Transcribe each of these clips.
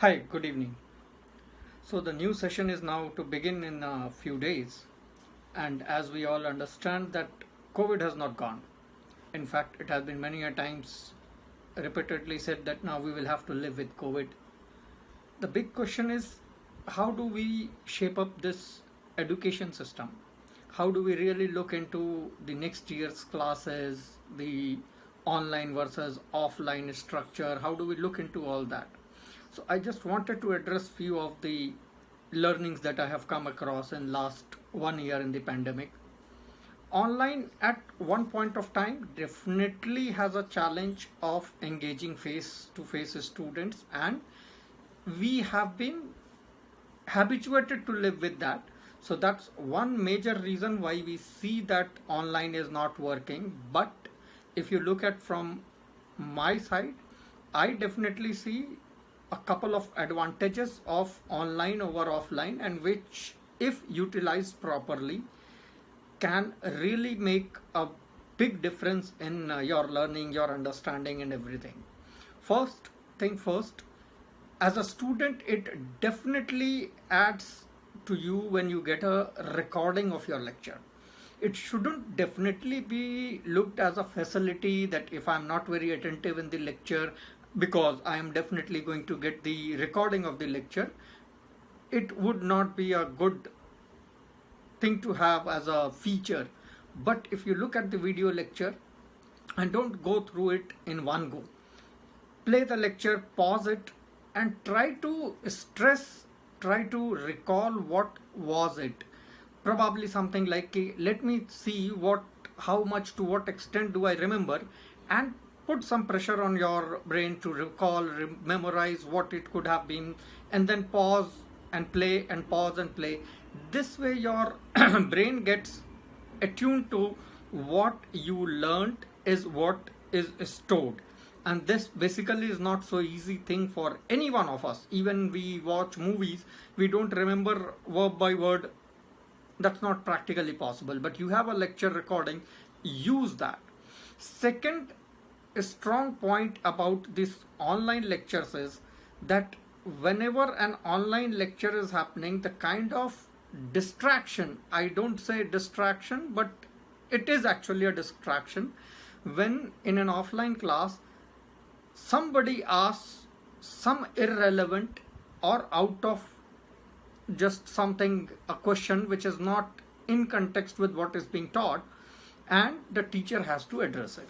Hi, good evening. So, the new session is now to begin in a few days, and as we all understand, that COVID has not gone. In fact, it has been many a times repeatedly said that now we will have to live with COVID. The big question is, how do we shape up this education system? How do we really look into the next year's classes, the online versus offline structure? How do we look into all that? So I just wanted to address few of the learnings that I have come across in last 1 year in the pandemic. Online at one point of time definitely has a challenge of engaging face to face students, and we have been habituated to live with that. So that's one major reason why we see that online is not working. But if you look at from my side, I definitely see a couple of advantages of online over offline, and which, if utilized properly, can really make a big difference in your learning, your understanding, and everything. First thing first, as a student, it definitely adds to you when you get a recording of your lecture. It shouldn't definitely be looked as a facility that if I'm not very attentive in the lecture, because I am definitely going to get the recording of the lecture, it would not be a good thing to have as a feature. But if you look at the video lecture and don't go through it in one go, play the lecture, pause it, and try to recall what was it. Probably something like, let me see how much, to what extent do I remember, and put some pressure on your brain to recall, memorize what it could have been, and then pause and play and pause and play. This way your brain gets attuned to what you learned is what is stored. And this basically is not so easy thing for any one of us. Even we watch movies, we don't remember word by word. That's not practically possible. But you have a lecture recording, use that. Second, a strong point about this online lectures is that whenever an online lecture is happening, the kind of distraction, I don't say distraction, but it is actually a distraction, when in an offline class somebody asks some irrelevant or out of just something, a question which is not in context with what is being taught, and the teacher has to address it.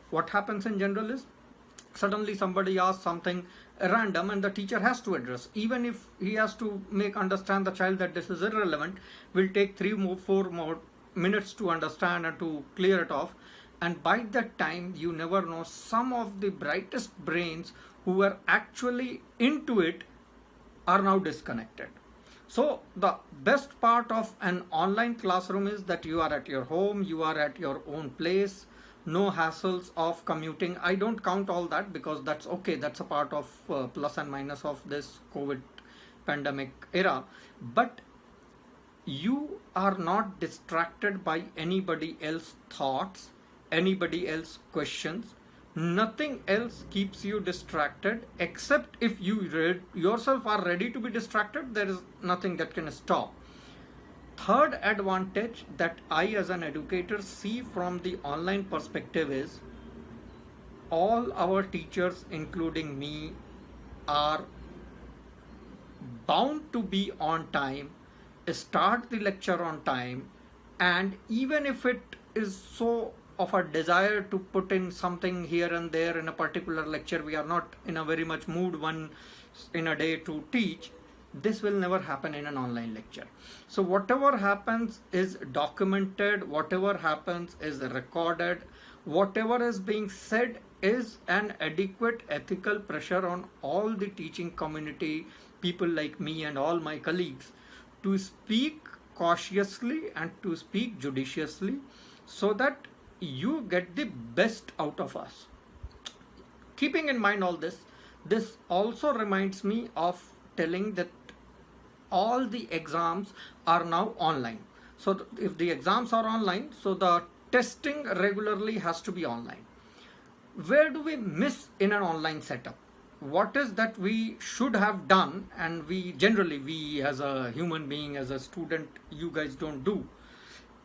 What happens in general is, suddenly somebody asks something random and the teacher has to address. Even if he has to make understand the child that this is irrelevant, will take 4 more minutes to understand and to clear it off. And by that time, you never know, some of the brightest brains who were actually into it are now disconnected. So the best part of an online classroom is that you are at your home, you are at your own place, no hassles of commuting. I don't count all that because that's okay, that's a part of plus and minus of this COVID pandemic era. But you are not distracted by anybody else's thoughts, anybody else's questions. Nothing else keeps you distracted, except if you yourself are ready to be distracted. There is nothing that can stop. Third advantage that I as an educator see from the online perspective is, all our teachers, including me, are bound to be on time, start the lecture on time, and even if it is so of a desire to put in something here and there in a particular lecture, we are not in a very much mood one in a day to teach, this will never happen in an online lecture. So whatever happens is documented, whatever happens is recorded, whatever is being said is an adequate ethical pressure on all the teaching community, people like me and all my colleagues, to speak cautiously and to speak judiciously, so that you get the best out of us. Keeping in mind all this, this also reminds me of telling that all the exams are now online. So if the exams are online, so the testing regularly has to be online. Where do we miss in an online setup? what is that we should have done, and we generally, we as a human being, as a student, you guys don't do,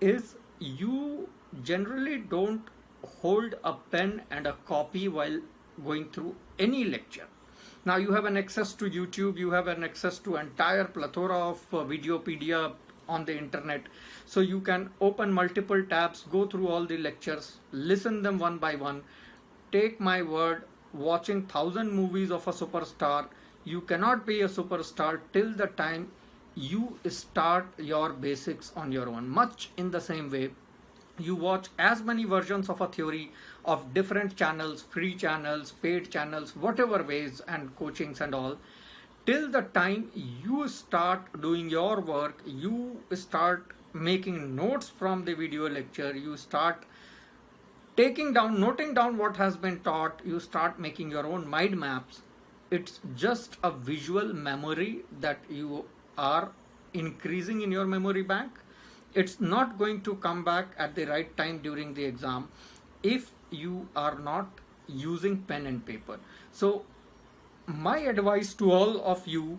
is you generally don't hold a pen and a copy while going through any lecture. Now you have an access to YouTube, you have an access to entire plethora of Videopedia on the internet. So you can open multiple tabs, go through all the lectures, listen them one by one. Take my word, watching 1,000 movies of a superstar, you cannot be a superstar till the time you start your basics on your own. Much in the same way, you watch as many versions of a theory of different channels, free channels, paid channels, whatever ways, and coachings and all, till the time you start doing your work, you start making notes from the video lecture, you start noting down what has been taught, you start making your own mind maps. It's just a visual memory that you are increasing in your memory bank. It's not going to come back at the right time during the exam if you are not using pen and paper. So my advice to all of you,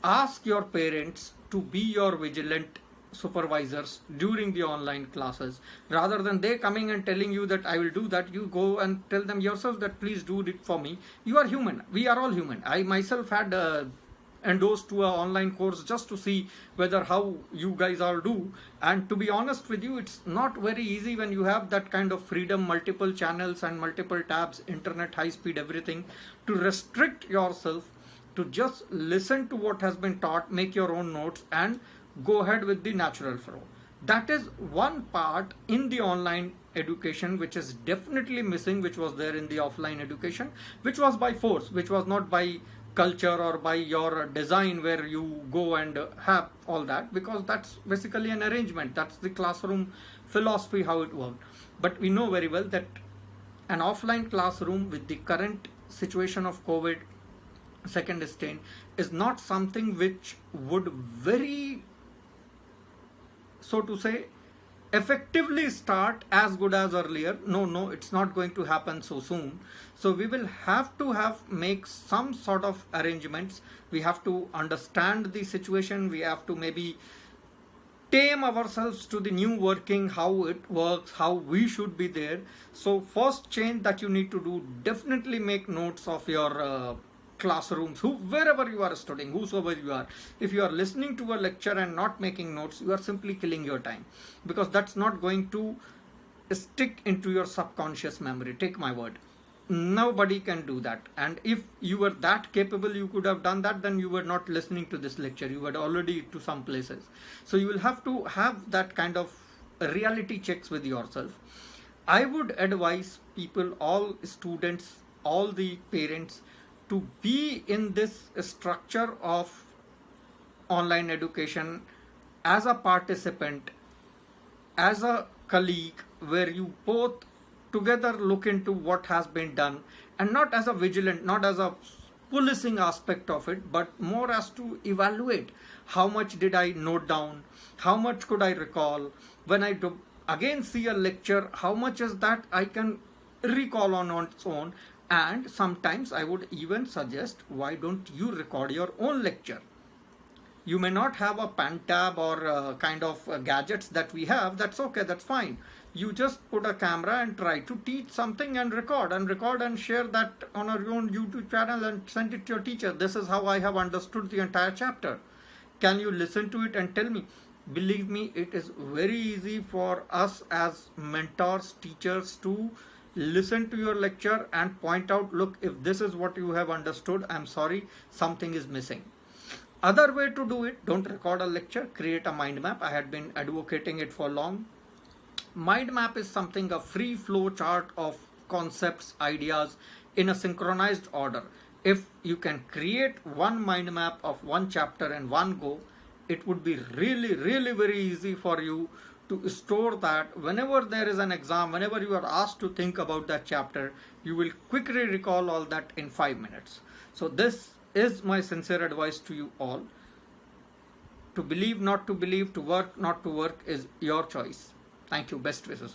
ask your parents to be your vigilant supervisors during the online classes. Rather than they coming and telling you that I will do that, you go and tell them yourself that please do it for me. You are human. We are all human. I myself had endorsed to an online course just to see whether how you guys all do, and to be honest with you, it's not very easy when you have that kind of freedom, multiple channels and multiple tabs, internet, high speed, everything, to restrict yourself to just listen to what has been taught, make your own notes, and go ahead with the natural flow. That is one part in the online education which is definitely missing, which was there in the offline education, which was by force, which was not by culture or by your design where you go and have all that, because that's basically an arrangement. That's the classroom philosophy, how it worked. But we know very well that an offline classroom with the current situation of COVID second strain is not something which would very, so to say, effectively start as good as earlier. No, it's not going to happen so soon. So we will have to make some sort of arrangements. We have to understand the situation. We have to maybe tame ourselves to the new working, how it works, how we should be there. So first change that you need to do, definitely make notes of your classrooms, wherever you are studying, whosoever you are. If you are listening to a lecture and not making notes, you are simply killing your time, because that's not going to stick into your subconscious memory. Take my word, nobody can do that. And if you were that capable, you could have done that, then you were not listening to this lecture, you were already to some places. So you will have to have that kind of reality checks with yourself. I would advise people, all students, all the parents, to be in this structure of online education as a participant, as a colleague, where you both together look into what has been done, and not as a vigilant, not as a policing aspect of it, but more as to evaluate how much did I note down, how much could I recall, when I do again see a lecture, how much is that I can recall on its own. And sometimes I would even suggest, why don't you record your own lecture? You may not have a pen tab or kind of gadgets that we have. That's okay, that's fine. You just put a camera and try to teach something and record and share that on your own YouTube channel and send it to your teacher. This is how I have understood the entire chapter. Can you listen to it and tell me? Believe me, it is very easy for us as mentors, teachers, to listen to your lecture and point out, look, if this is what you have understood, I'm sorry, something is missing. Other way to do it, don't record a lecture, create a mind map. I had been advocating it for long. Mind map is something, a free flow chart of concepts, ideas in a synchronized order. If you can create one mind map of one chapter in one go, it would be really very easy for you to store that whenever there is an exam, whenever you are asked to think about that chapter, you will quickly recall all that in 5 minutes. So this is my sincere advice to you all. To believe, not to believe, to work, not to work is your choice. Thank you. Best wishes.